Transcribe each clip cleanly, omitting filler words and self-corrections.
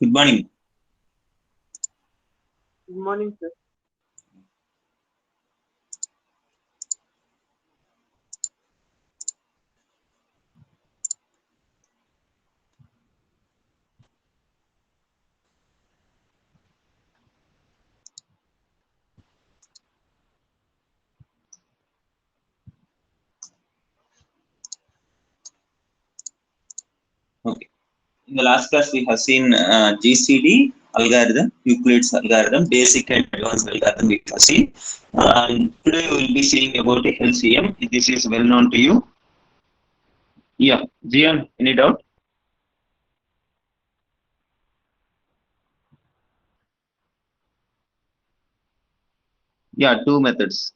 Good morning. Good morning, sir. Okay. In the last class, we have seen GCD algorithm, Euclid's algorithm, basic and advanced algorithm we have seen. Today we will be seeing about LCM. This is well known to you. Yeah. Zion, any doubt? Yeah, two methods.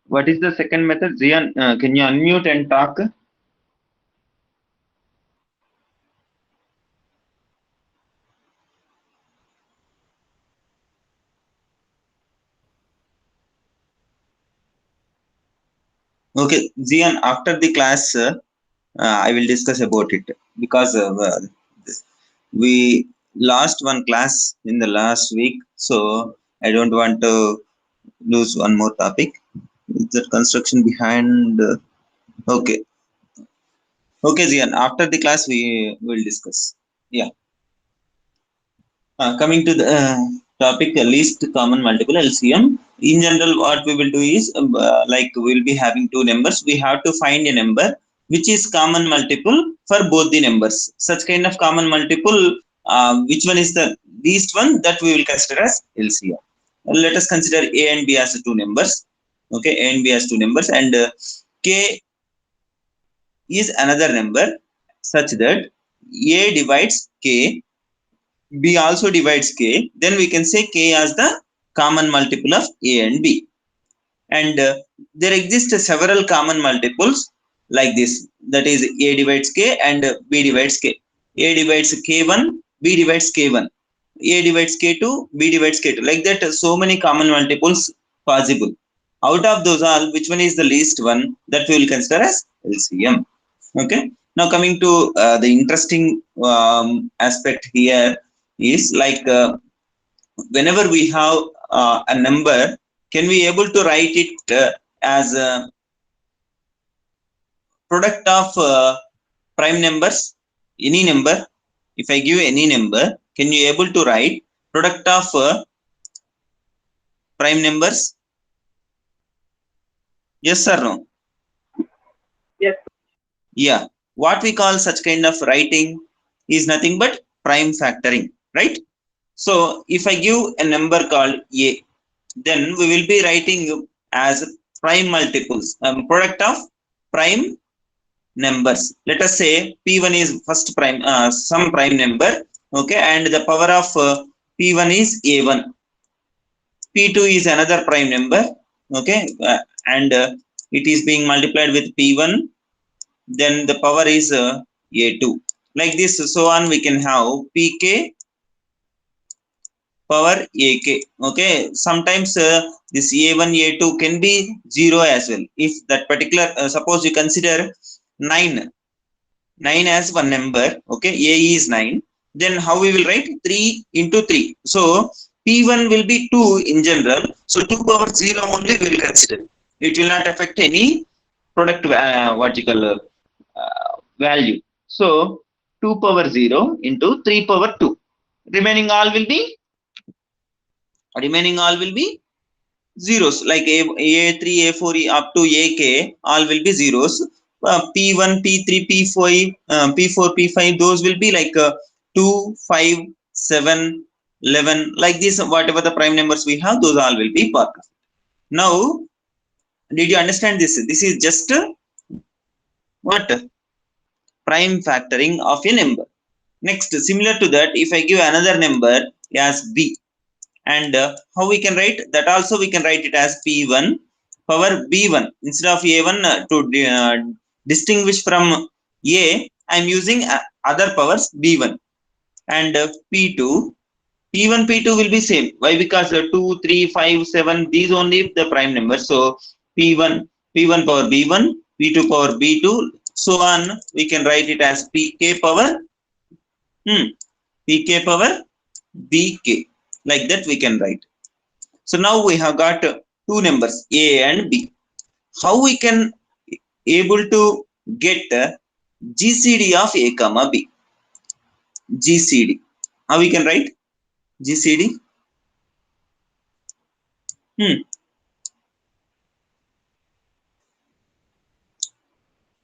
What is the second method? Zion, can you unmute and talk? Okay, Zion, after the class, I will discuss about it because we lost one class in the last week, so I don't want to lose one more topic. Is there construction behind? Okay, okay, Zian. After the class, we will discuss. Yeah. Coming to the topic, least common multiple LCM. In general, what we will do is like we'll be having two numbers. We have to find a number which is common multiple for both the numbers. Such kind of common multiple, which one is the least one, that we will consider as LCM. Let us consider A and B as two numbers. Okay, A and B as two numbers, and K is another number such that A divides K, B also divides K, then we can say K as the common multiple of A and B. And there exist several common multiples like this, that is A divides K and B divides K. A divides K1, B divides K1. A divides K2, B divides K2. Like that, so many common multiples possible. Out of those all, which one is the least one, that we will consider as LCM. Okay. Now coming to the interesting aspect here is like whenever we have a number, can we able to write it as a product of prime numbers? Any number, if I give any number, can you able to write product of prime numbers? Yes or no? Yes. Yeah. What we call such kind of writing is nothing but prime factoring, right? So if I give a number called A, then we will be writing as prime multiples, product of prime numbers. Let us say P1 is first prime, some prime number, okay, and the power of P1 is A1. P2 is another prime number, okay, and it is being multiplied with P1, then the power is A2. Like this, so on, we can have PK power AK. Okay, sometimes this A1 A2 can be 0 as well. If that particular suppose you consider 9 as one number, okay, A is 9, then how we will write 3 into 3. So P1 will be 2 in general, so 2 power 0 only we will consider. It will not affect any product what you call value. So 2 power 0 into 3 power 2, remaining all will be zeros, like A3, A4 up to AK, all will be zeros. P1, P3, P5, P4, P5, those will be like 2, 5, 7, 11, like this. Whatever the prime numbers we have, those all will be part of it. Now, did you understand this? This is just what? Prime factoring of a number. Next, similar to that, if I give another number as B, and how we can write that, also we can write it as P1 power B1 instead of A1. To distinguish from A, I am using other powers B1. and P2. P1, P2 will be same. Why? Because 2, 3, 5, 7, these only the prime numbers. So P1, P1 power B1, P2 power B2, so on. We can write it as Pk power Pk power Bk. Like that we can write. So now we have got two numbers A and B. How we can able to get GCD of A comma B? GCD. How we can write GCD?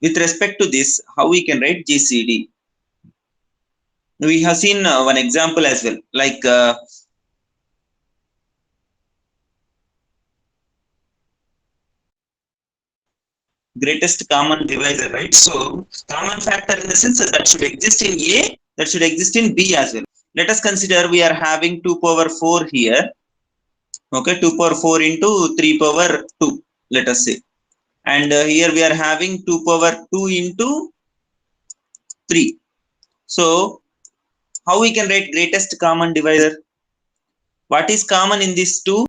With respect to this, how we can write GCD? We have seen one example as well, like greatest common divisor, right? So common factor in the sense that should exist in A, that should exist in B as well. Let us consider we are having 2 power 4 here. Okay, 2 power 4 into 3 power 2, let us say. And here we are having 2 power 2 into 3. So how we can write greatest common divisor? What is common in these two?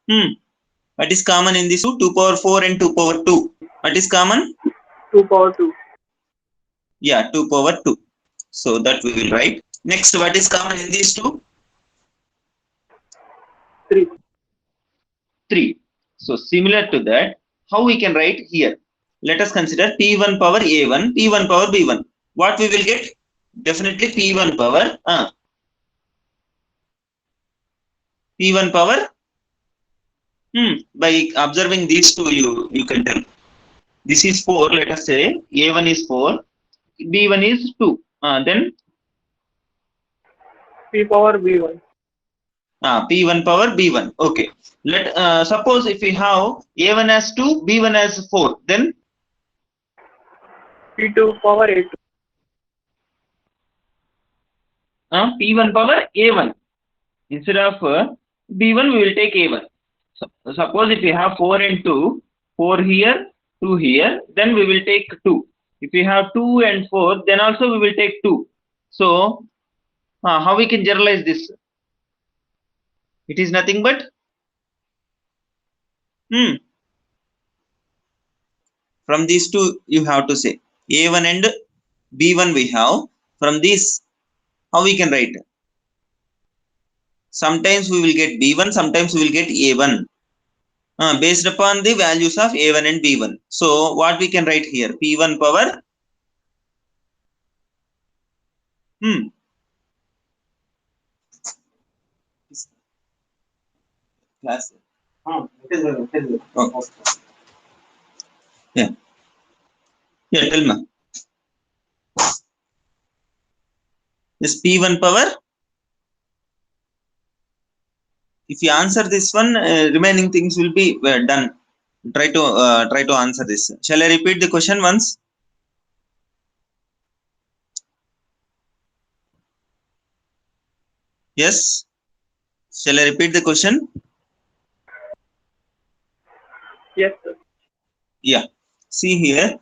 What is common in these two? 2 power 4 and 2 power 2. What is common? 2 power 2. Yeah, 2 power 2. So that we will write. Next, what is common in these two? 3. 3. So similar to that, how we can write here? Let us consider P1 power A1, P1 power B1. What we will get? Definitely P1 power P1 power by observing these two, you can tell. This is 4, let us say A1 is 4, B1 is 2. Then P power B1. P1 power B1. Okay. Let suppose if we have A1 as 2, B1 as 4, then P2 power A2. P1 power A1. Instead of B1, we will take A1. So, suppose if we have 4 and 2, 4 here, 2 here, then we will take 2. If we have 2 and 4, then also we will take 2. So how we can generalize this? It is nothing but from these two you have to say A1 and B1 we have. From this, how we can write? Sometimes we will get B1, sometimes we will get A1 based upon the values of A1 and B1. So what we can write here? P1 power class. Okay. Yeah, tell me. This P1 power. If you answer this one, remaining things will be done. Try to answer this. Shall I repeat the question once? Yes. Shall I repeat the question? Yes, sir. Yeah. See here.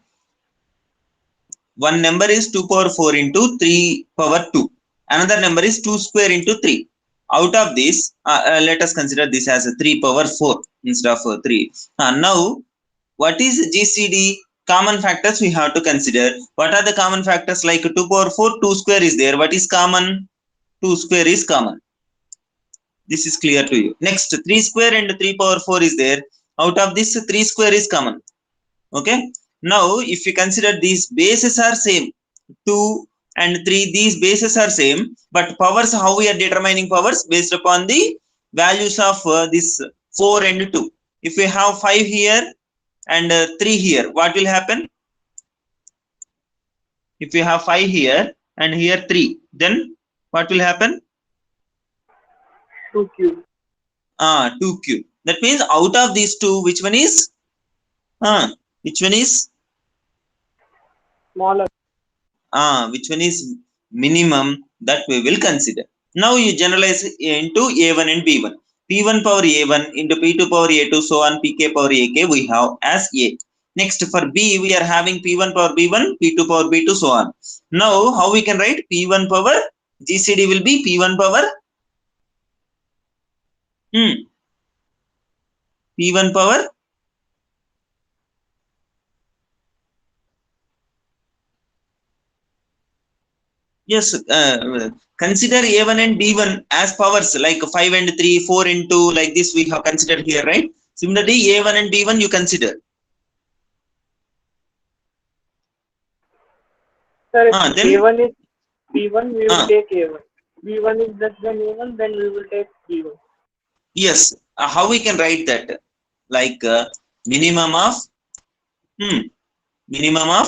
One number is 2 power 4 into 3 power 2. Another number is 2 square into 3. Out of this, let us consider this as a 3 power 4 instead of 3. Now, what is GCD? Common factors we have to consider. What are the common factors? Like 2 power 4, 2 square is there. What is common? 2 square is common. This is clear to you. Next, 3 square and 3 power 4 is there. Out of this, 3 square is common. Okay. Now, if we consider these bases are same, 2 and 3, these bases are same, but powers, how we are determining powers? Based upon the values of this 4 and 2. If we have 5 here and 3 here, what will happen? If we have 5 here and here 3, then what will happen? 2 cube. 2 cube. That means out of these two, which one is? Which one is? Smaller. Which one is minimum? That we will consider. Now you generalize into A1 and B1. P1 power A1 into P2 power A2, so on Pk power Ak we have as A. Next, for B, we are having P1 power B1, P2 power B2, so on. Now, how we can write P1 power GCD will be P1 power P1 power yes. Consider A1 and B1 as powers like 5 and 3, 4 and 2, like this we have considered here, right? Similarly, A1 and B1 you consider. Sir, if Then A1 is B1, we will uh, take A1. B1 is less than A1, then we will take B1. yes, how we can write that? Like minimum of minimum of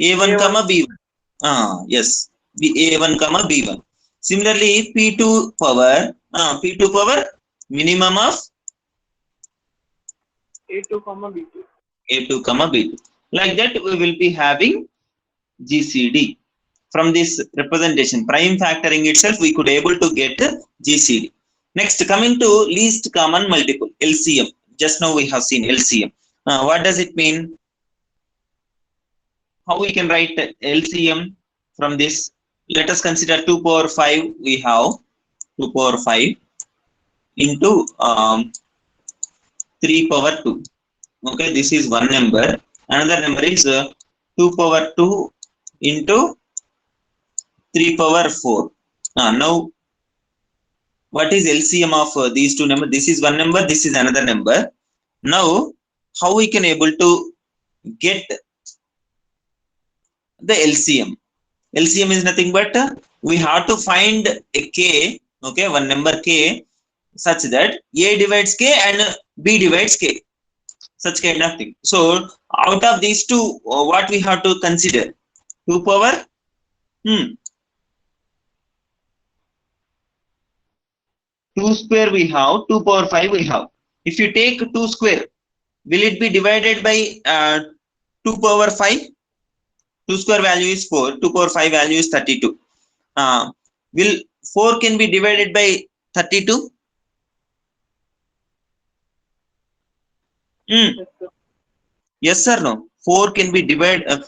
A1 A1, comma B1. Yes, A1 comma B1. Similarly, P2 power minimum of A2, B2. A2 comma B2. Like that, we will be having GCD. From this representation, prime factoring itself, we could able to get GCD. Next, coming to least common multiple, LCM. Just now we have seen LCM. What does it mean? How we can write LCM from this? Let us consider 2 power 5. We have 2 power 5 into 3 power 2. Okay, this is one number. Another number is 2 power 2 into 3 power 4. Now, what is LCM of these two numbers? This is one number, this is another number. Now, how we can able to get the LCM? LCM is nothing but we have to find a K, okay, one number K, such that A divides K and B divides K. Such kind of thing. So, out of these two, what we have to consider? 2 power 2 square we have, 2 power 5 we have. If you take 2 square, will it be divided by 2 power 5? 2 square value is 4, 2 power 5 value is 32. Will 4 can be divided by 32? Yes or no? 4 can be divided.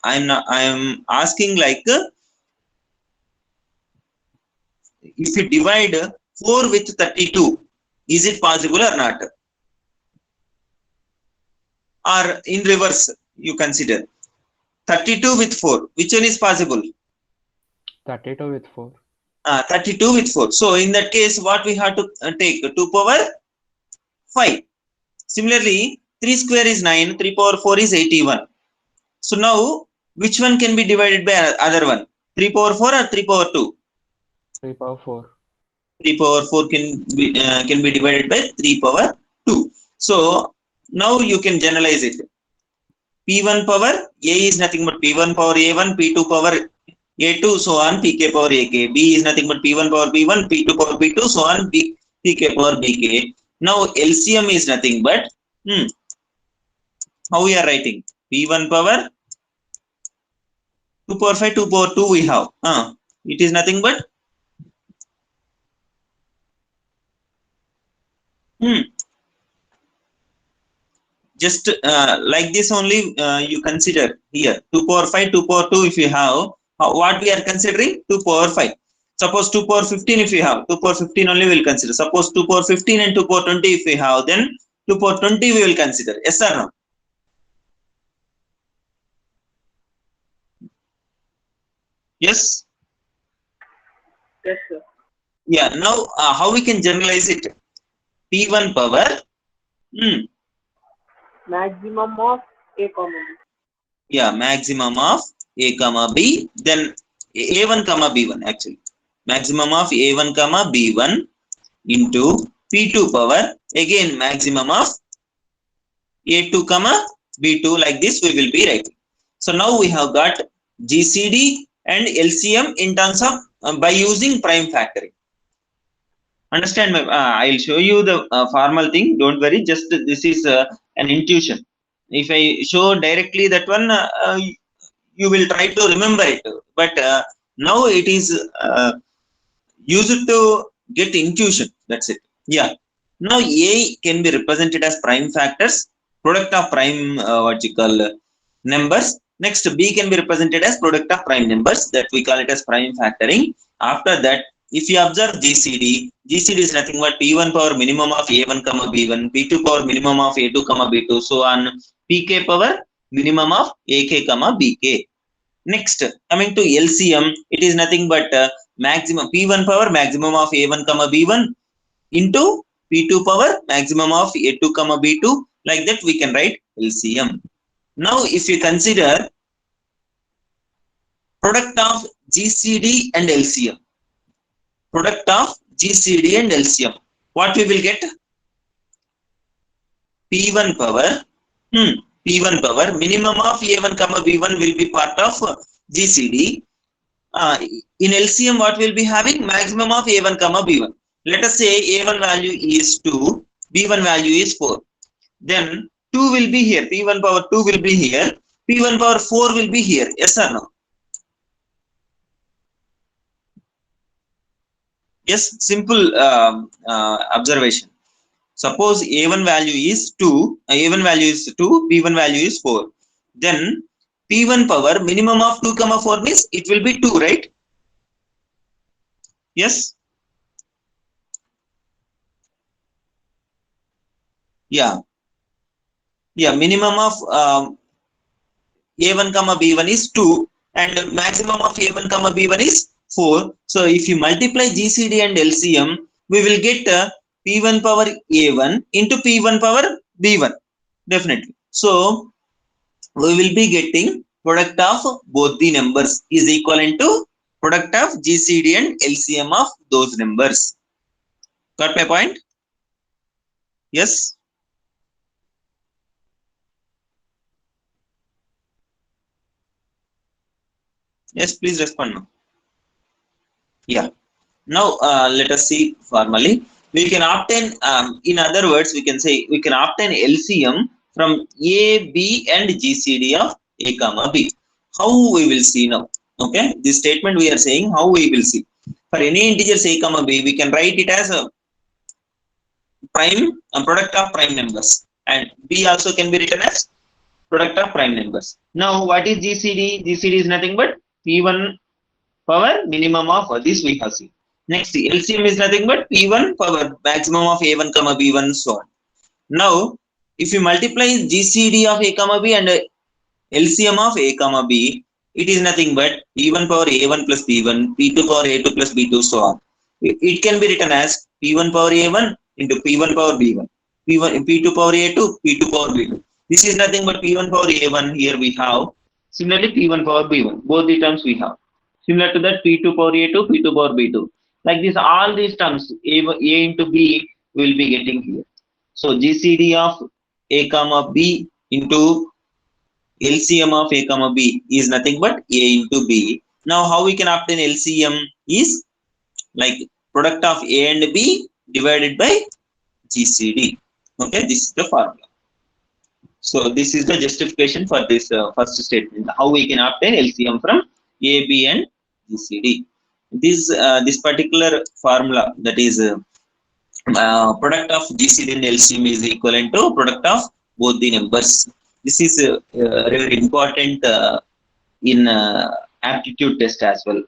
I am asking like if you divide 4 with 32, is it possible or not? Or in reverse, you consider 32 with 4. Which one is possible? 32 with 4. 32 with 4. So in that case, what we have to take? 2 power 5. Similarly, 3 square is 9, 3 power 4 is 81. So now, which one can be divided by other one? 3 power 4 or 3 power 2? 3 power 4. 3 power 4 can be divided by 3 power 2. So now you can generalize it. P1 power A is nothing but P1 power A1, P2 power A2, so on, Pk power Ak. B is nothing but P1 power B1, P2 power B2, so on, Pk power Bk. Now LCM is nothing but how we are writing? P1 power 2 power 5, 2 power 2 we have. It is nothing but just like this only you consider here 2 power 5, 2 power 2 if you have. What we are considering? 2 power 5. Suppose 2 power 15 if you have, 2 power 15 only we will consider. Suppose 2 power 15 and 2 power 20 if we have, then 2 power 20 we will consider. Yes or no? Yes? Yes, sir. Yeah, now how we can generalize it? P1 power Maximum of A, B. Yeah, maximum of A comma B, then A1 comma B1 actually. Maximum of A1 comma B1 into P2 power, again maximum of A2 comma B2, like this we will be writing. So now we have got GCD and LCM in terms of by using prime factoring. Understand? I'll show you the formal thing. Don't worry. Just this is an intuition. If I show directly that one, you will try to remember it. But now it is used to get intuition. That's it. Yeah. Now A can be represented as prime factors, product of prime what you call numbers. Next B can be represented as product of prime numbers, that we call it as prime factoring. After that, if you observe GCD, GCD is nothing but P1 power minimum of A1 comma B1, P2 power minimum of A2 comma B2, so on Pk power minimum of AK comma Bk. Next, coming to LCM, it is nothing but maximum P1 power maximum of A1 comma B1 into P2 power maximum of A2 comma B2. Like that we can write LCM. Now if you consider product of GCD and LCM, product of GCD and LCM, what we will get? P1 power P1 power minimum of A1 comma B1 will be part of GCD. In LCM, what will be having? Maximum of A1 comma B1. Let us say A1 value is 2, B1 value is 4. Then 2 will be here, P1 power 2 will be here, P1 power 4 will be here. Yes or no? Yes, simple observation. Suppose A1 value is 2, A1 value is 2, B1 value is 4. Then P1 power minimum of 2 comma 4 means it will be 2, right? Yes. Yeah. Minimum of A1 comma B1 is 2 and maximum of A1 comma B1 is 4. So if you multiply GCD and LCM, we will get P1 power A1 into P1 power B1. Definitely. So we will be getting product of both the numbers is equivalent to product of GCD and LCM of those numbers. Got my point? Yes. Yes, please respond now. Yeah. Now let us see formally. We can obtain, in other words, we can say we can obtain LCM from A, B and GCD of A comma B. How we will see now? Okay, this statement we are saying how we will see. For any integers A comma B, we can write it as a prime, a product of prime numbers, and B also can be written as product of prime numbers. Now what is GCD? GCD is nothing but P1 power minimum of this we have seen. Next, LCM is nothing but P1 power maximum of A1 comma B1 so on. Now, if you multiply GCD of A comma B and LCM of A comma B, it is nothing but P1 power A1 plus B1, P2 power A2 plus B2 so on. It can be written as P1 power A1 into P1 power B1, P2 power A2, P2 power B2. This is nothing but P1 power A1 here we have. Similarly, P1 power B1, both the terms we have. Similar to that, P2 power A2, P2 power B2. Like this, all these terms, A into B will be getting here. So GCD of A comma B into LCM of A comma B is nothing but A into B. Now, how we can obtain LCM is like product of A and B divided by GCD. Okay, this is the formula. So this is the justification for this first statement. How we can obtain LCM from A, B and GCD. This particular formula, that is product of GCD and LCM is equivalent to product of both the numbers. This is very important in aptitude test as well.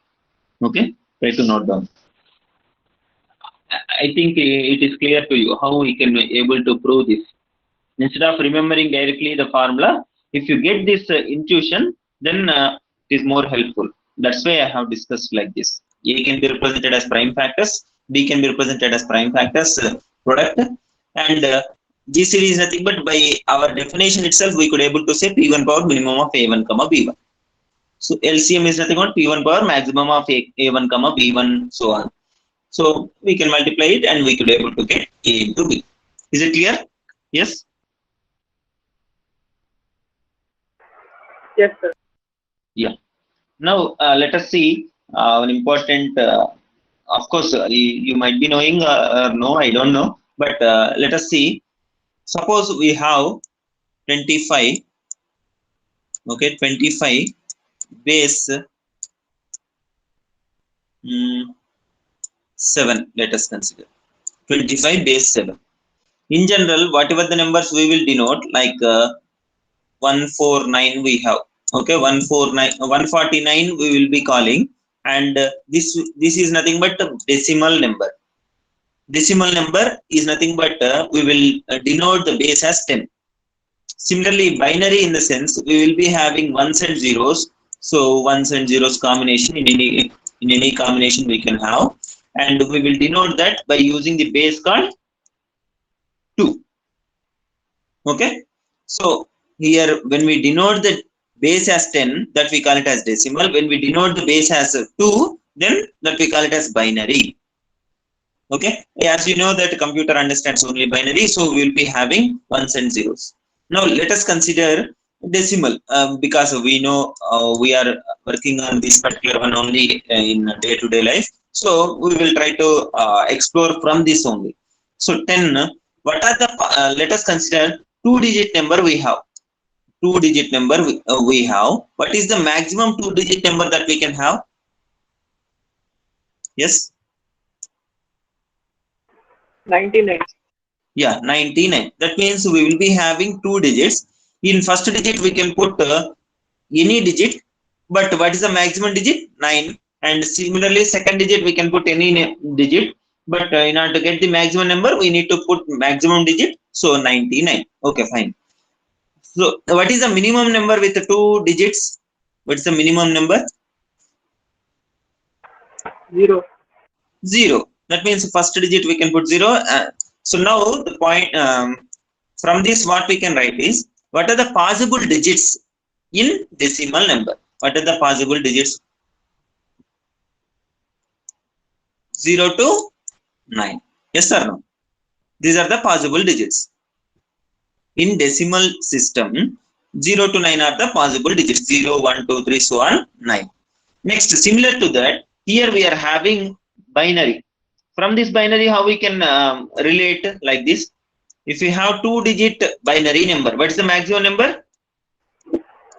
Okay, try to note down. I think it is clear to you how we can be able to prove this. Instead of remembering directly the formula, if you get this intuition, then it is more helpful. That's why I have discussed like this. A can be represented as prime factors, B can be represented as prime factors product, and GCD is nothing but by our definition itself, we could able to say P1 power minimum of A1 comma B1. So LCM is nothing but P1 power maximum of A1 comma B1 so on. So we can multiply it and we could able to get A into B. Is it clear? Yes. Yes, sir. Yeah. Now let us see an important. Of course, you might be knowing. No, I don't know. But let us see. Suppose we have 25. Okay, 25 base 7. Let us consider 25 base 7. In general, whatever the numbers we will denote, like 149 we have. Okay, 149, 149 we will be calling, and this is nothing but a decimal number. Decimal number is nothing but we will denote the base as 10. Similarly, binary in the sense we will be having ones and zeros. So ones and zeros combination in any combination we can have, and we will denote that by using the base called 2. Okay, so here when we denote the base as 10, that we call it as decimal. When we denote the base as 2, then that we call it as binary. Okay, as you know that computer understands only binary, so we will be having ones and zeros. Now let us consider decimal, because we know we are working on this particular one only in day-to-day life. So we will try to explore from this only. So 10, what are the, let us consider 2-digit number we have. 2-digit number we have. What is the maximum 2-digit number that we can have? Yes? 99. Yeah, 99. That means we will be having 2 digits. In first digit, we can put any digit, but what is the maximum digit? 9. And similarly, second digit, we can put any digit, but in order to get the maximum number, we need to put maximum digit. So 99. Okay, fine. So what is the minimum number with 2 digits? What is the minimum number? 0. 0. That means first digit we can put 0. So now the point, from this what we can write is, what are the possible digits in decimal number? What are the possible digits? 0 to 9. Yes or no? These are the possible digits. In decimal system, 0 to 9 are the possible digits. 0, 1, 2, 3, so on, 9. Next, similar to that, here we are having binary. From this binary, how we can relate like this? If you have 2-digit binary number, what is the maximum number?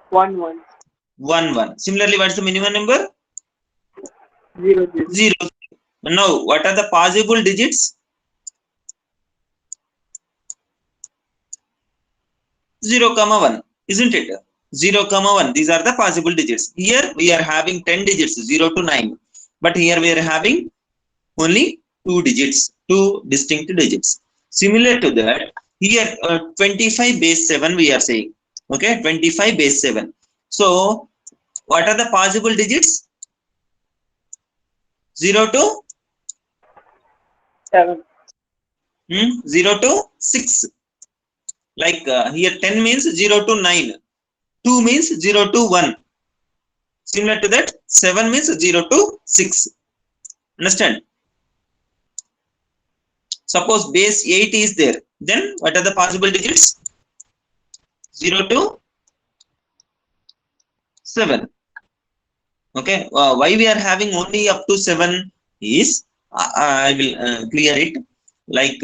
1, 1. 1, 1. Similarly, what is the minimum number? 0, 0. 0. Now, what are the possible digits? 0, 1, isn't it? 0, 1. These are the possible digits. Here we are having 10 digits, 0 to 9. But here we are having only 2 digits, 2 distinct digits. Similar to that, here 25 base 7 we are saying. Okay, 25 base 7. So, what are the possible digits? 0 to 7. 0 to 6. Like here 10 means 0 to 9. 2 means 0 to 1. Similar to that, 7 means 0 to 6. Understand? Suppose base 8 is there. Then what are the possible digits? 0 to 7. Okay. Why we are having only up to 7 is, I will clear it. Like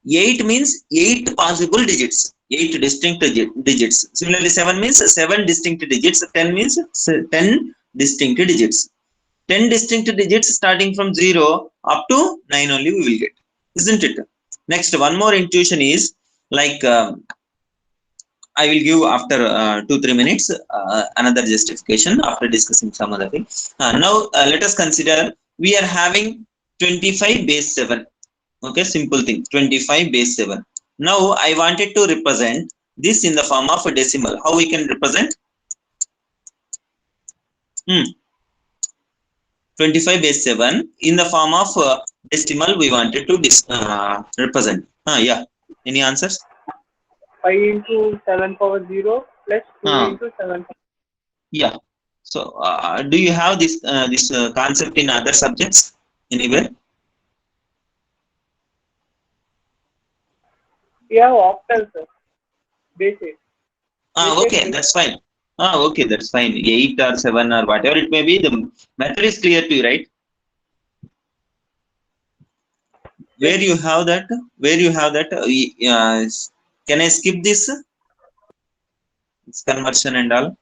8 means 8 possible digits. 8 distinct digits. Similarly, 7 means 7 distinct digits. 10 means 10 distinct digits. 10 distinct digits starting from 0 up to 9 only we will get. Isn't it? Next, one more intuition is like, I will give after 2-3 minutes another justification after discussing some other thing. Now, let us consider we are having 25 base 7. Okay, simple thing, 25 base 7. Now, I wanted to represent this in the form of a decimal. How we can represent? 25 base 7 in the form of decimal we wanted to represent. Yeah, any answers? 5 into 7 power 0 plus 2 into 7 power. Yeah. So, do you have this concept in other subjects anywhere? We have octal, sir. Basic. Okay, that's fine. Okay, that's fine. 8 or 7 or whatever it may be, the method is clear to you, right? Where you have that? Where you have that? Can I skip this? It's conversion and all.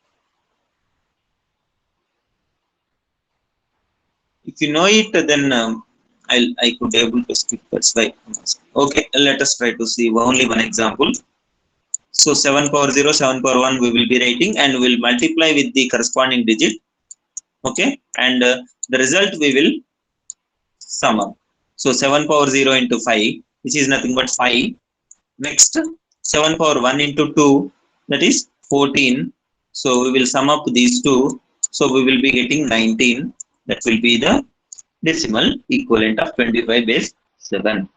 If you know it, then I could able to skip, that's why. Okay, let us try to see only one example. So 7 power 0, 7 power 1 we will be writing, and we'll multiply with the corresponding digit. Okay, and the result we will sum up. So 7 power 0 into 5, which is nothing but 5. Next, 7 power 1 into 2, that is 14. So we will sum up these two. So we will be getting 19. That will be the decimal equivalent of 25 base 7.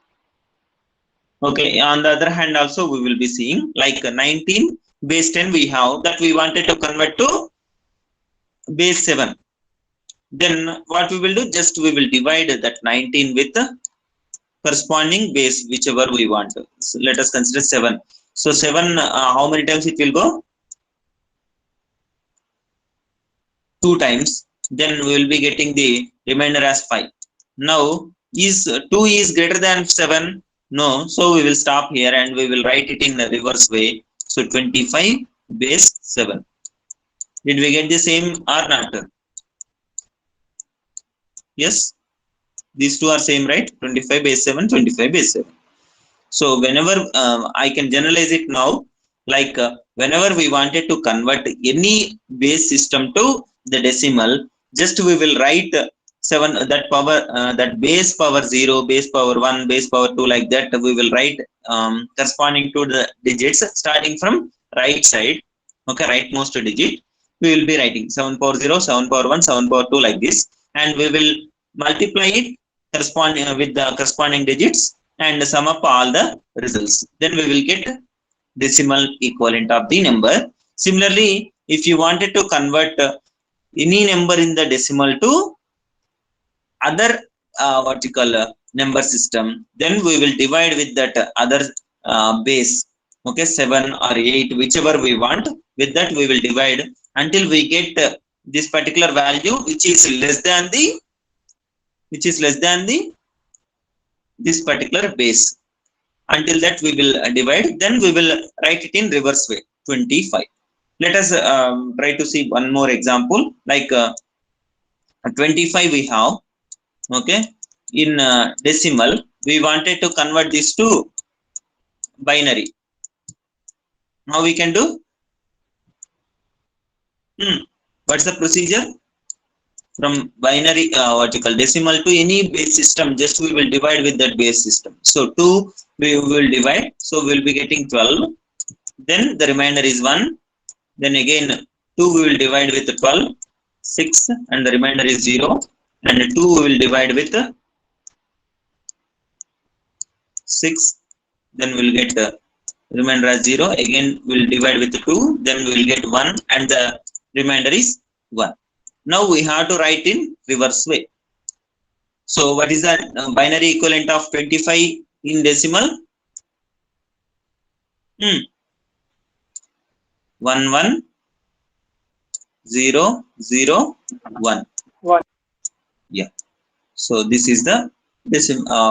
Okay, on the other hand also we will be seeing like 19 base 10 we have, that we wanted to convert to base 7. Then what we will do, just we will divide that 19 with the corresponding base whichever we want. So let us consider 7. So 7, how many times it will go? 2 times. Then we will be getting the remainder as 5. Now is 2 is greater than 7? No. So we will stop here and we will write it in the reverse way. So 25 base 7. Did we get the same or not? Yes, these two are same, right? 25 base 7, 25 base 7. So whenever I can generalize it now, like whenever we wanted to convert any base system to the decimal, just we will write 7, that power, that base power 0, base power 1, base power 2, like that we will write corresponding to the digits starting from right side. Okay, rightmost digit we will be writing 7 power 0, 7 power 1, 7 power 2, like this, and we will multiply it corresponding with the corresponding digits and sum up all the results. Then we will get decimal equivalent of the number. Similarly, if you wanted to convert any number in the decimal to other what you call number system, then we will divide with that other base. Okay, 7 or 8, whichever we want, with that we will divide until we get this particular value which is less than the this particular base. Until that we will divide, then we will write it in reverse way, 25. Let us try to see one more example, like 25 we have. Okay, in decimal we wanted to convert this to binary. How we can do? What's the procedure? From binary what you call decimal to any base system, just we will divide with that base system. So 2 we will divide, so we will be getting 12. Then the remainder is 1. Then again 2 we will divide with 12, 6, and the remainder is 0. And 2 we will divide with 6, then we will get remainder as 0. Again we will divide with 2, then we will get 1, and the remainder is 1. Now we have to write in reverse way. So what is the binary equivalent of 25 in decimal? 1 1 0 0 1. 1. Yeah. So this is the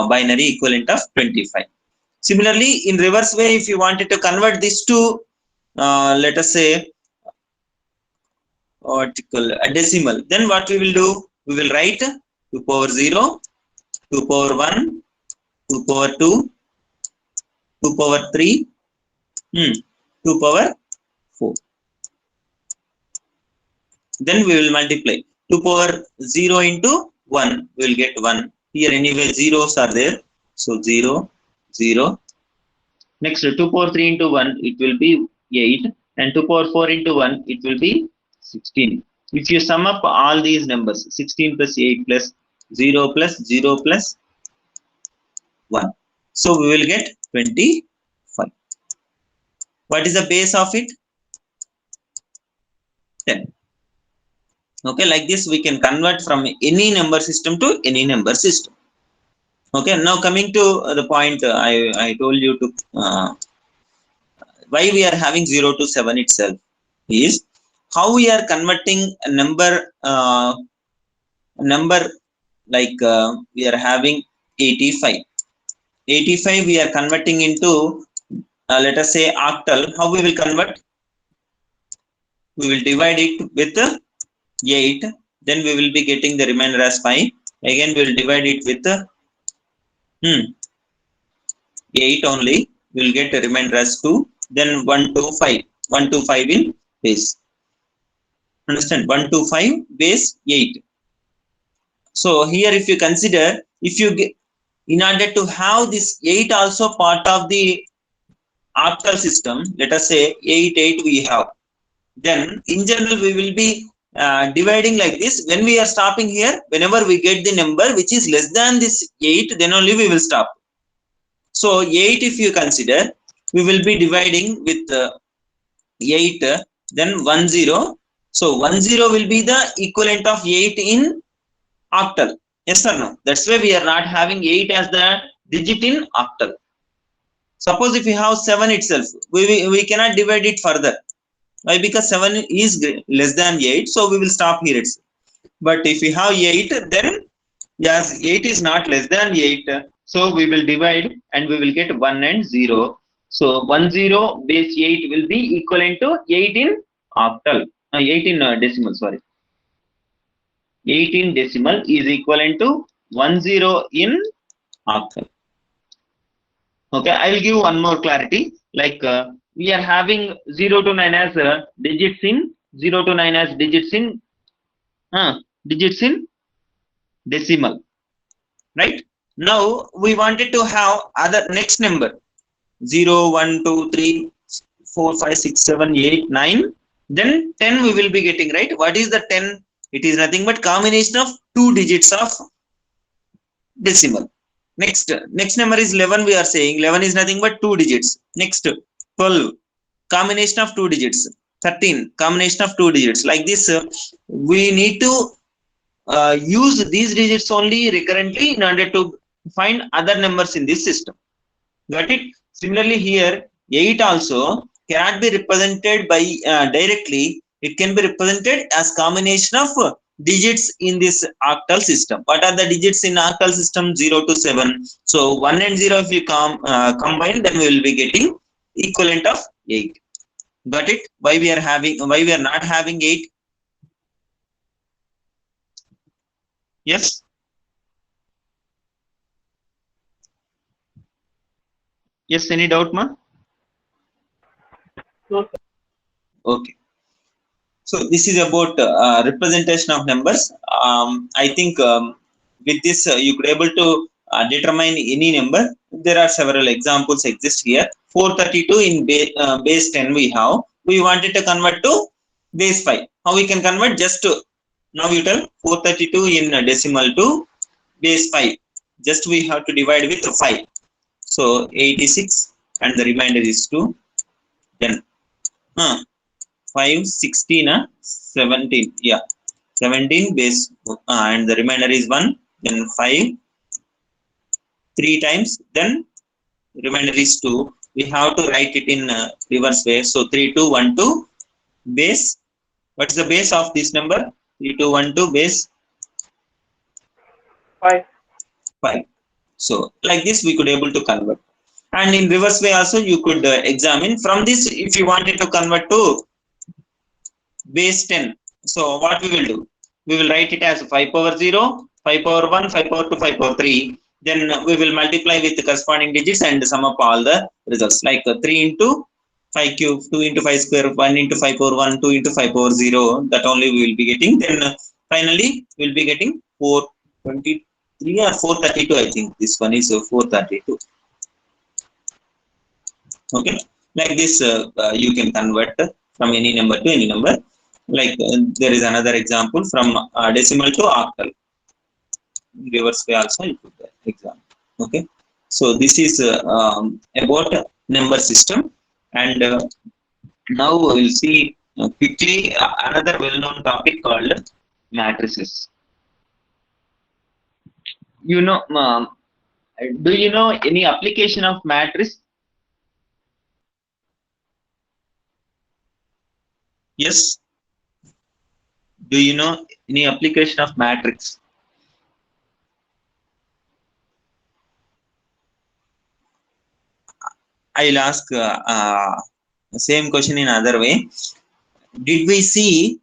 binary equivalent of 25. Similarly, in reverse way, if you wanted to convert this to let us say a decimal, then what we will do? We will write 2 power 0, 2 power 1, 2 power 2, 2 power 3, 2 power 4. Then we will multiply 2 power 0 into 1, we will get 1. Here anyway zeros are there, so 0 0. Next 2 power 3 into 1, it will be 8, and 2 power 4 into 1, it will be 16. If you sum up all these numbers, 16 plus 8 plus 0 plus 0 plus 1, so we will get 25. What is the base of it? 10. Okay, like this we can convert from any number system to any number system. Okay, now coming to the point I told you to why we are having 0 to 7 itself is how we are converting a number like we are having 85 we are converting into let us say octal. How we will convert? We will divide it with 8, then we will be getting the remainder as 5. Again we will divide it with 8 only will get a remainder as 2, then 1 to 5, 1 to 5 in base. Understand? 1 to 5 base 8. So here if you consider, if you get, in order to have this 8 also part of the octal system, let us say 8 8 we have, then in general we will be dividing like this. When we are stopping here, whenever we get the number which is less than this 8, then only we will stop. So 8 if you consider, we will be dividing with 8, then 1 0. So 1 0 will be the equivalent of 8 in octal. Yes or no? That's why we are not having 8 as the digit in octal. Suppose if you have 7 itself, we cannot divide it further. Why? Because 7 is less than 8, so we will stop here itself. But if we have 8, then yes, 8 is not less than 8, so we will divide and we will get 1 and 0. So 1 0 base 8 will be equivalent to 8 in octal, 8 in decimal, sorry. 8 in decimal is equivalent to 1 0 in octal. Okay, I will give one more clarity. Like we are having 0 to 9 as digits in 0 to 9 as digits in decimal, right? Now we wanted to have other next number 0 1 2 3 4 5 6 7 8 9, then 10 we will be getting, right? What is the 10? It is nothing but combination of two digits of decimal. Next number is 11. We are saying 11 is nothing but two digits. Next 12, combination of two digits. 13, combination of two digits. Like this, we need to use these digits only recurrently in order to find other numbers in this system. Got it? Similarly here, 8 also cannot be represented by directly. It can be represented as combination of digits in this octal system. What are the digits in octal system? 0 to 7. So 1 and 0 if you combine, then we will be getting equivalent of 8. Got it? Why we are not having 8? Yes. Yes, any doubt, ma? No, sir. Okay. So this is about representation of numbers. I think with this you could able to determine any number. There are several examples exist here. 432 in base 10 we have. We wanted to convert to base 5. How we can convert? Just to, now you tell 432 in decimal to base 5. Just we have to divide with 5. So 86 and the remainder is 2. Then 5 16 17, yeah, 17 base and the remainder is 1, then 5 3 times, then remainder is 2. We have to write it in reverse way. So 3 2 1 2 base. What is the base of this number? 3 2 1 2 base 5. So like this we could able to convert, and in reverse way also you could examine from this. If you wanted to convert to base 10, so what we will do? We will write it as 5 power 0, 5 power 1, 5 power 2, 5 power 3. Then we will multiply with the corresponding digits and sum up all the results. Like 3 into 5 cube, 2 into 5 square, 1 into 5 power 1, 2 into 5 power 0. That only we will be getting. Then finally we will be getting 423 or 432. I think this one is 432. Okay, like this you can convert from any number to any number. Like there is another example from decimal to octal. Reverse way also you put that example. Okay, so this is about number system, and now we will see quickly another well-known topic called matrices. You know, do you know any application of matrix? Yes. Do you know any application of matrix? I'll ask the same question in another way. Did we see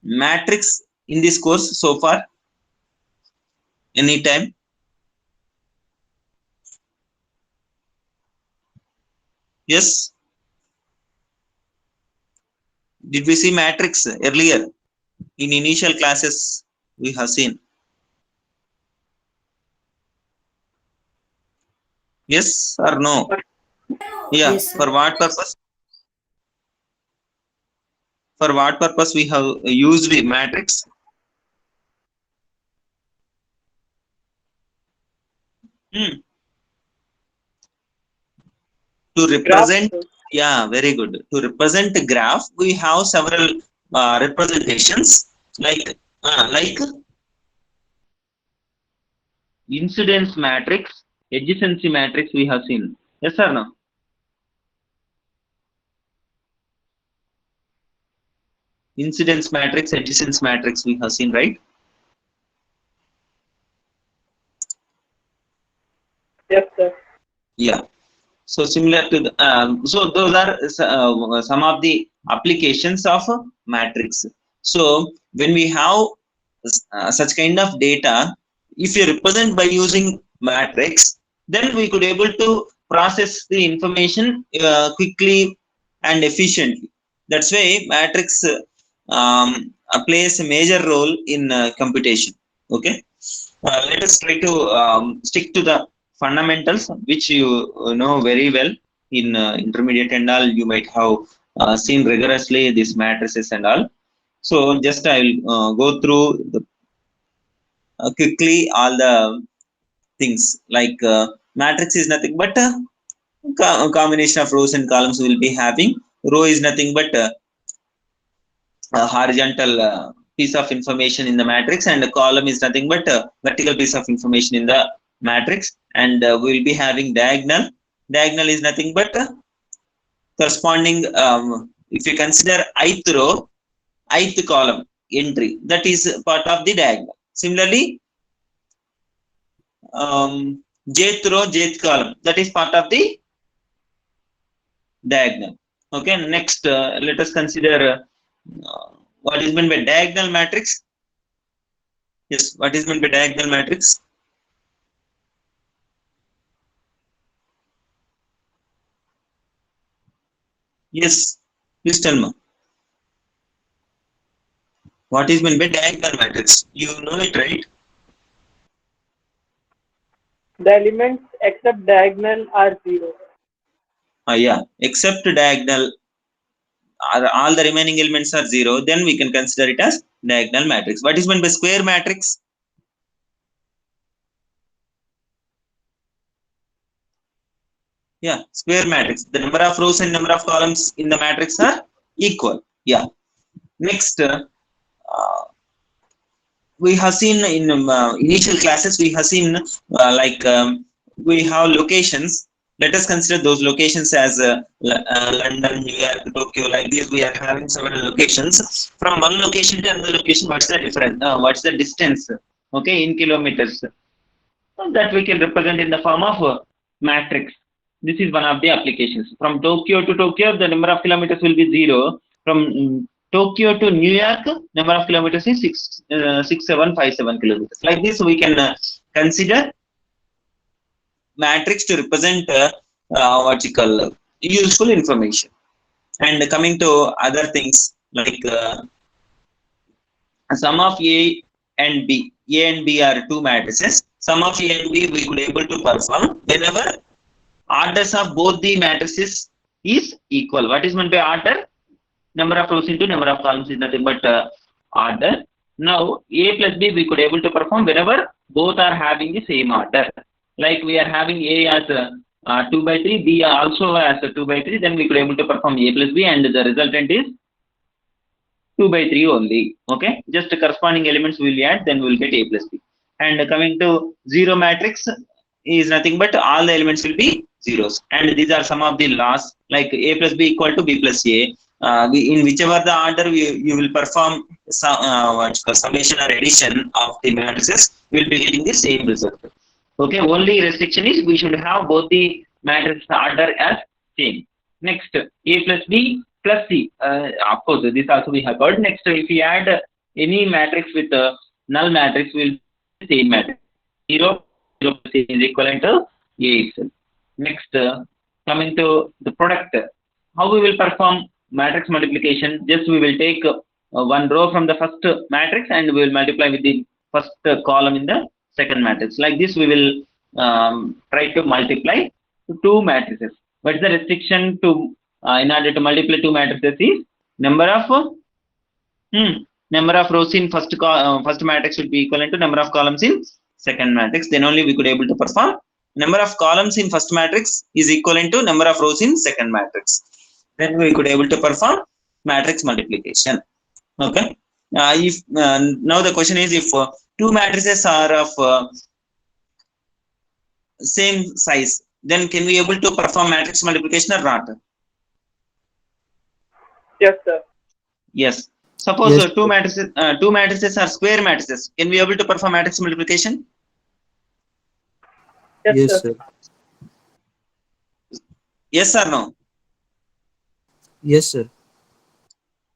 matrix in this course so far? Anytime? Yes. Did we see matrix earlier in initial classes? We have seen. Yes or no? Yeah. Yes, sir. For what purpose? For what purpose we have used the matrix? Hmm. To Graph. represent, yeah, very good. To represent a graph, we have several representations like incidence matrix, adjacency matrix. We have seen. Yes or no? Incidence matrix, adjacency matrix. We have seen, right? Yes, sir. Yeah. So similar to the, so those are some of the applications of a matrix. So when we have such kind of data, if you represent by using matrix, then we could able to process the information quickly and efficiently. That's why matrix plays a major role in computation. Okay. Let us try to stick to the fundamentals which you know very well in intermediate and all. You might have seen rigorously these matrices and all. So just I will go through the, quickly all the things like matrix is nothing but a combination of rows and columns will be having. Row is nothing but a horizontal piece of information in the matrix, and a column is nothing but a vertical piece of information in the matrix. And we will be having diagonal is nothing but corresponding, if you consider ith row, ith column entry, that is part of the diagonal. Similarly, jth row, jth column, that is part of the diagonal. Okay, next let us consider what is meant by diagonal matrix. Yes, what is meant by diagonal matrix? Yes, please tell me. What is meant by diagonal matrix? You know it, right? The elements except diagonal are 0. Yeah. Except diagonal, all the remaining elements are zero. Then we can consider it as diagonal matrix. What is meant by square matrix? Yeah, square matrix. The number of rows and number of columns in the matrix are equal. Yeah. Next, we have seen in initial classes, we have seen we have locations. Let us consider those locations as London, New York, Tokyo. Like this, we are having several locations. From one location to another location, what's the difference? What's the distance? Okay, in kilometers. That we can represent in the form of matrix. This is one of the applications. From Tokyo to Tokyo, the number of kilometers will be 0. From Tokyo to New York, number of kilometers is 6757 kilometers. Like this, we can consider matrix to represent what you call useful information. And coming to other things like sum of A and B. A and B are two matrices. Sum of A and B we could able to perform whenever orders of both the matrices is equal. What is meant by order? Number of rows into number of columns is nothing but order. Now A plus B we could able to perform whenever both are having the same order. Like we are having A as 2 by 3, B also as 2 by 3, then we could able to perform A plus B, and the resultant is 2 by 3 only. Okay, just the corresponding elements we will add, then we will get A plus B. And coming to zero matrix is nothing but all the elements will be zeros. And these are some of the laws, like A plus B equal to B plus A. In whichever the order you will perform some, what's called summation or addition of the matrices, we will be getting the same result. Okay, only restriction is we should have both the matrix order as same. Next, A plus B plus C. Of course, this also we have got. Next, if we add any matrix with a null matrix, will be the same matrix. 0, 0 plus A is equivalent to A itself. Next, coming to the product, how we will perform matrix multiplication? Just we will take one row from the first matrix and we will multiply with the first column in the second matrix. Like this, we will try to multiply two matrices. What is the restriction to in order to multiply two matrices is number of rows in first matrix should be equivalent to number of columns in second matrix. Then only we could able to perform. Number of columns in first matrix is equivalent to number of rows in second matrix. Then we could able to perform matrix multiplication. Okay. If now the question is, if two matrices are of same size, then can we able to perform matrix multiplication or not? Yes, sir. Yes. Suppose Yes, two matrices are square matrices. Can we able to perform matrix multiplication? Yes, yes, sir. sir. Yes or no? Yes, sir.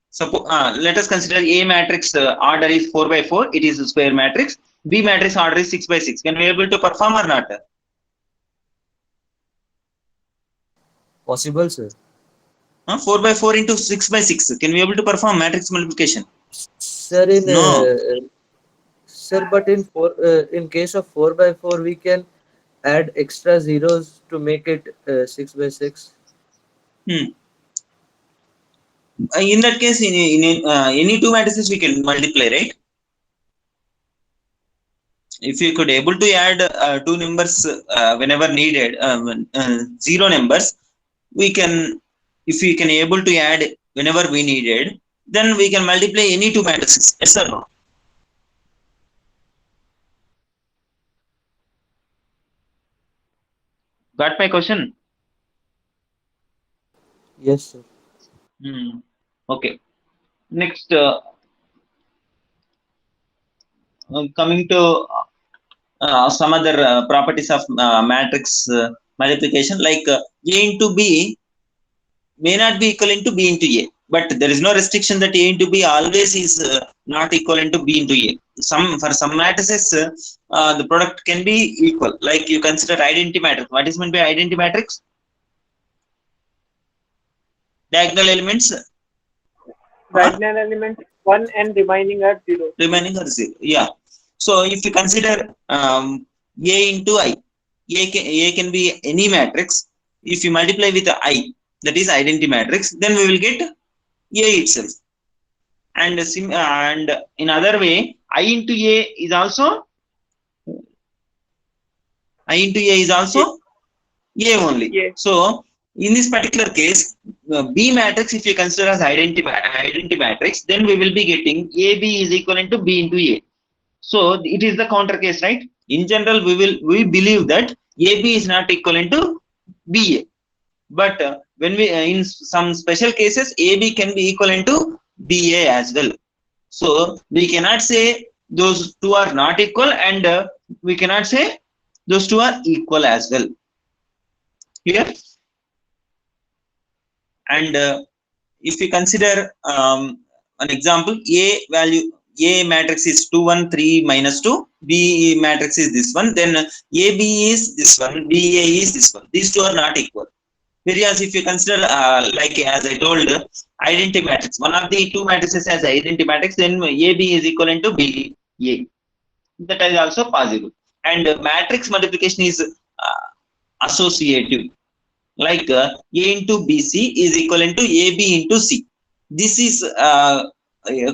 Suppose let us consider A matrix order is 4 by 4. It is a square matrix. B matrix order is 6 by 6. Can we able to perform or not? Possible, sir. 4 by 4 into 6 by 6. Can we able to perform matrix multiplication? Sir, in No. sir, but in case of 4 by 4, we can add extra zeros to make it 6 by 6. In that case, in any two matrices we can multiply, right? If you could able to add two numbers whenever needed, zero numbers, we can. If we can able to add whenever we needed, then we can multiply any two matrices. Yes or no? Got my question? Yes, sir. Okay. Next, coming to some other properties of matrix multiplication, like A into B may not be equivalent to B into A, but there is no restriction that A into B always is not equivalent to B into A. For some matrices, the product can be equal. Like you consider identity matrix. What is meant by identity matrix? Diagonal elements. Diagonal element 1 and remaining are 0. Remaining are 0. Yeah. So if you consider A into I, A can be any matrix. If you multiply with I, that is identity matrix, then we will get A itself. And in other way, I into A is also A only. Yeah. So in this particular case, B matrix, if you consider as identity matrix, then we will be getting AB is equivalent to B into A. So it is the counter case, right? In general, we believe that AB is not equivalent to BA, but when we in some special cases, AB can be equivalent to BA as well. So we cannot say those two are not equal, and we cannot say those two are equal as well. Here, and if we consider an example, A matrix is 2, 1, 3, minus 2. B matrix is this one. Then AB is this one. BA is this one. These two are not equal. Whereas if you consider, like as I told, identity matrix, one of the two matrices has identity matrix, then AB is equivalent to BA. That is also possible. And matrix multiplication is associative. Like A into BC is equivalent to AB into C. This is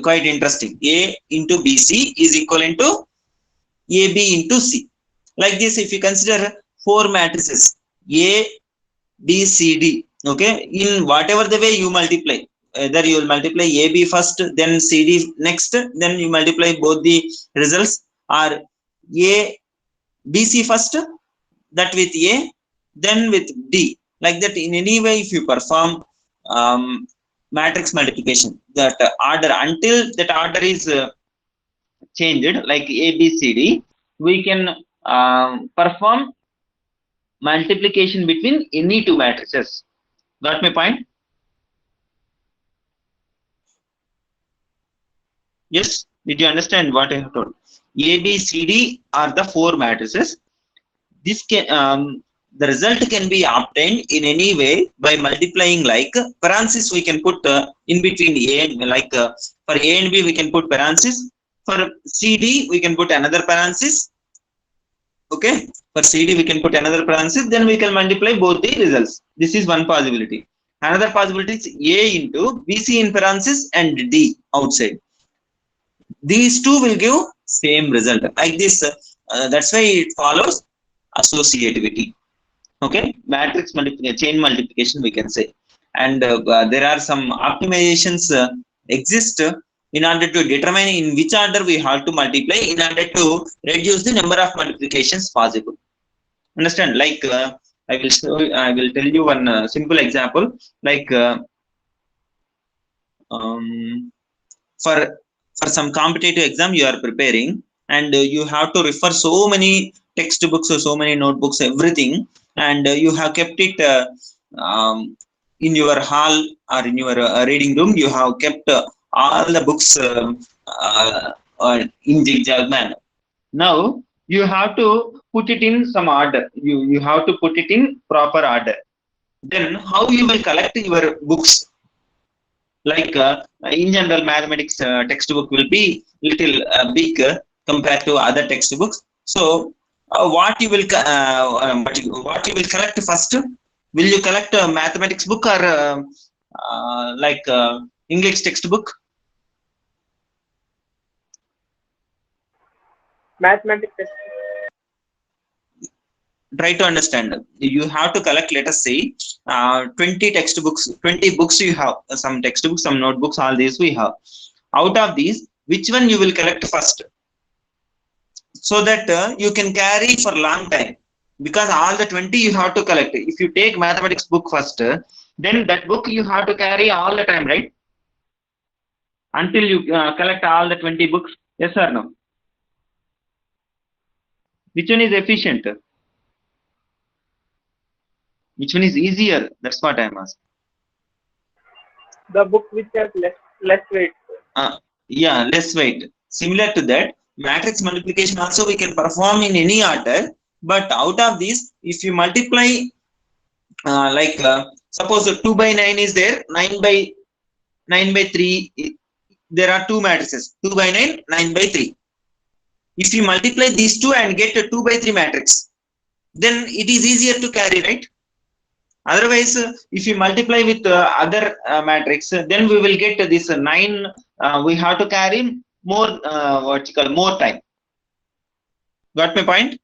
quite interesting. A into BC is equivalent to AB into C. Like this, if you consider four matrices A, B, C, D, okay, in whatever the way you multiply, either you will multiply AB first, then CD next, then you multiply both the results, or A, BC first, that with A, then with D. Like that, in any way, if you perform matrix multiplication, that order, until that order is changed, like A, B, C, D, we can perform multiplication between any two matrices. Got my point? Yes? Did you understand what I have told? A, B, C, D are the four matrices. This can the result can be obtained in any way by multiplying, like parentheses we can put in between A and for A and B we can put parentheses. For CD we can put another parenthesis. Okay, for CD we can put another parenthesis, then we can multiply both the results. This is one possibility. Another possibility is A into BC in parenthesis and D outside. These two will give same result. Like this, that's why it follows associativity. Okay, matrix multiplication, chain multiplication we can say. And there are some optimizations exist in order to determine in which order we have to multiply in order to reduce the number of multiplications possible. Understand? Like I will tell you one simple example. Like for some competitive exam you are preparing, and you have to refer so many textbooks or so many notebooks, everything, and you have kept it in your hall or in your reading room. You have kept all the books in zigzag manner. Now you have to put it in some order. You have to put it in proper order. Then how you will collect your books? Like in general, mathematics textbook will be little big compared to other textbooks. So what you will collect first? Will you collect a mathematics book or English textbook? Mathematics test. Try to understand. You have to collect, let us say, 20 textbooks, 20 books you have, some textbooks, some notebooks, all these we have. Out of these, which one you will collect first? So that you can carry for long time. Because all the 20 you have to collect. If you take mathematics book first, then that book you have to carry all the time, right? Until you collect all the 20 books. Yes or no? Which one is efficient? Which one is easier? That's what I'm asking. The book which has less weight. Yeah, less weight. Similar to that, matrix multiplication also we can perform in any order. But out of this, if you multiply, suppose 2 by 9 is there, 9 by 3, there are two matrices, 2 by 9, 9 by 3. If you multiply these two and get a 2 by 3 matrix, then it is easier to carry, right? Otherwise, if you multiply with other matrix, then we will get this 9. We have to carry more, more time. Got my point?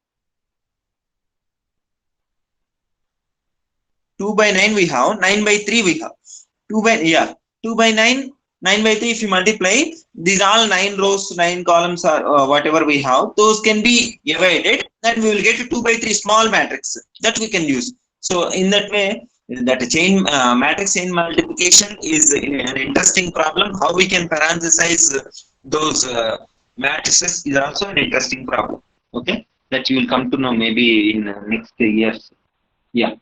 2 by 9 we have, 9 by 3 we have. 2 by 9, 9 by 3, if you multiply, these all 9 rows, 9 columns or whatever we have, those can be divided, and we will get a 2 by 3 small matrix that we can use. So in that way, that chain matrix chain multiplication is an interesting problem. How we can parenthesize those matrices is also an interesting problem. Okay, that you will come to know maybe in next years. Yeah.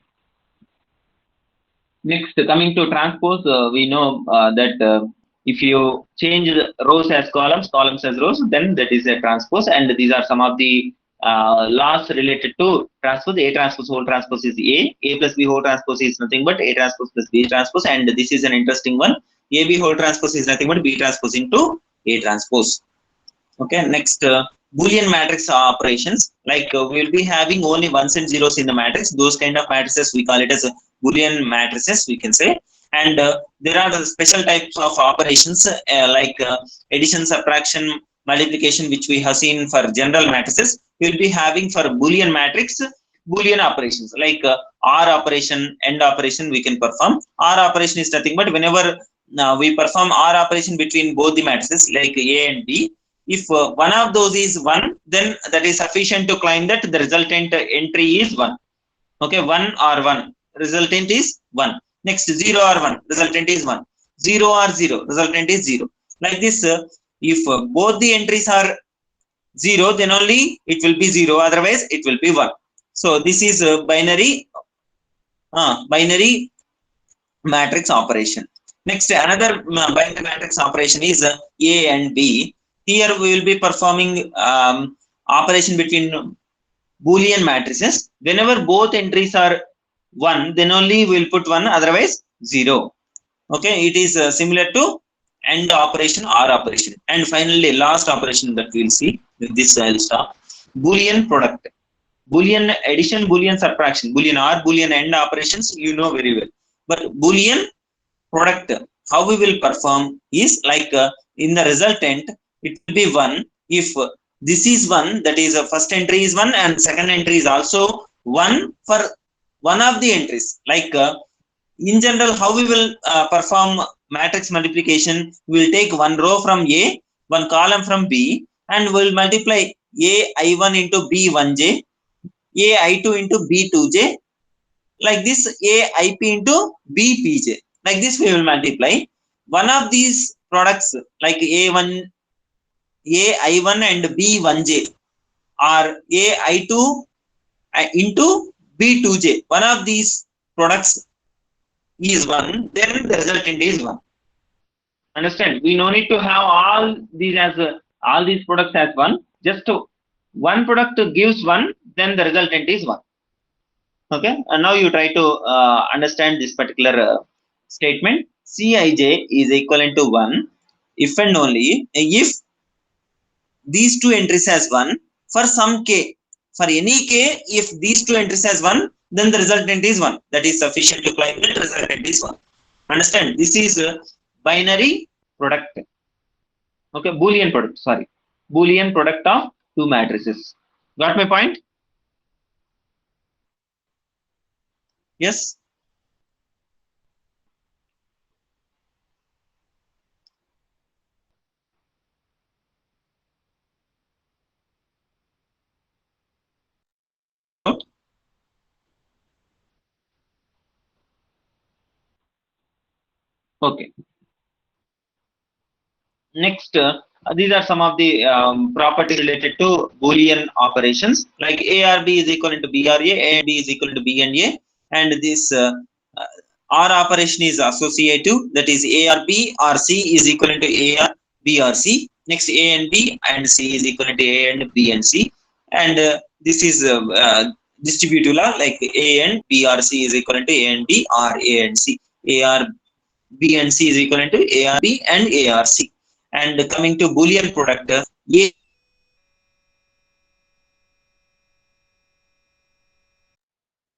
Next, coming to transpose, we know that if you change the rows as columns, columns as rows, then that is a transpose, and these are some of the laws related to transpose. A transpose whole transpose is A plus B whole transpose is nothing but A transpose plus B transpose, and this is an interesting one. AB whole transpose is nothing but B transpose into A transpose. Okay, next, Boolean matrix operations, like we will be having only ones and zeros in the matrix. Those kind of matrices we call it as Boolean matrices, we can say. And there are the special types of operations like addition, subtraction, multiplication, which we have seen for general matrices. We will be having for Boolean matrix, Boolean operations like OR operation, AND operation we can perform. OR operation is nothing but whenever we perform OR operation between both the matrices like A and B, if one of those is 1, then that is sufficient to claim that the resultant entry is 1. Okay, 1 or 1, resultant is 1. Next, 0 or 1, resultant is 1. 0 or 0, resultant is 0. Like this, if both the entries are 0, then only it will be 0, otherwise it will be 1. So this is a binary matrix operation. Next, another binary matrix operation is A and B. Here we will be performing operation between Boolean matrices. Whenever both entries are 1, then only we will put 1, otherwise 0. Okay, it is similar to AND operation, OR operation. And finally, last operation that we will see. With this I will stop. Boolean product. Boolean addition, Boolean subtraction, Boolean OR, Boolean AND operations you know very well. But Boolean product, how we will perform is like in the resultant, it will be 1 if this is 1, that is first entry is 1 and second entry is also 1 for one of the entries. Like in general, how we will perform matrix multiplication, we will take one row from A, one column from B, and we will multiply A I1 into B1j, A I2 into B2j, like this A IP into BPJ. Like this we will multiply. One of these products like A1, A I1 and B1j or A I2 into B2j. One of these products is 1, then the resultant is 1. Understand? We no need to have all these as all these products as 1. Just one product gives 1, then the resultant is 1. Okay, and now you try to understand this particular statement. Cij is equivalent to 1 if and only if these two entries has 1 for some k. For any k, if these two entries has 1, then the resultant is 1. That is sufficient to claim that resultant is 1. Understand? This is a binary product. Okay, Boolean product. Sorry, Boolean product of two matrices. Got my point? Yes. Okay. Next, these are some of the properties related to Boolean operations. Like A or B is equivalent to B or A and B is equal to B and A, and this OR operation is associative. That is A or B or C is equivalent to A or B or C. Next, A and B and C is equivalent to A and B and C. And this is distributive law, like A and B or C is equivalent to A and B or A and C. A or B and C is equivalent to A or B and A or C. And coming to Boolean product, A you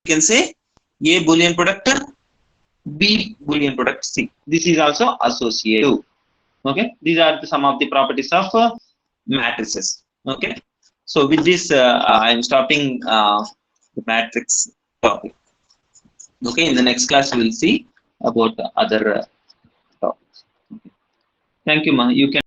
can say A Boolean product, B Boolean product, C. This is also associative. Okay, these are some of the properties of matrices. Okay, so with this I am stopping the matrix topic. Okay, in the next class we will see about other topics. Okay. Thank you, Ma. You can